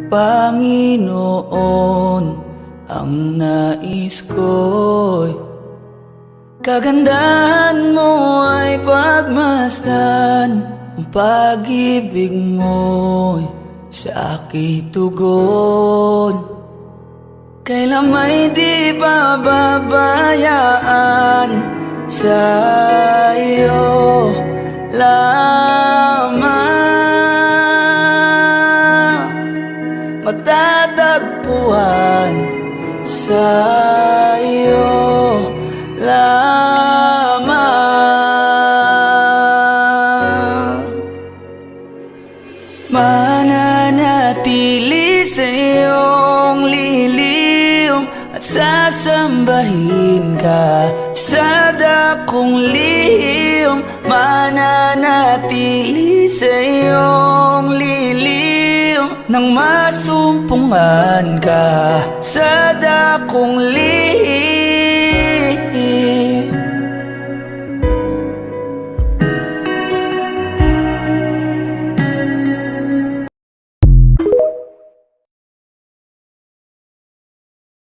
Panginoon, ang nais ko'y kagandahan mo ay pagmasdan. Ang pag-ibig mo'y sa aking tugon, kailan may di pababayaan. Sa iyo lamang matatagpuan, sa iyo lamang mananatili sa iyong lilim at sasambahin ka sa dakong lihim. Mananatili sa iyong lilim nang masumpungan ka sa dakong lihim.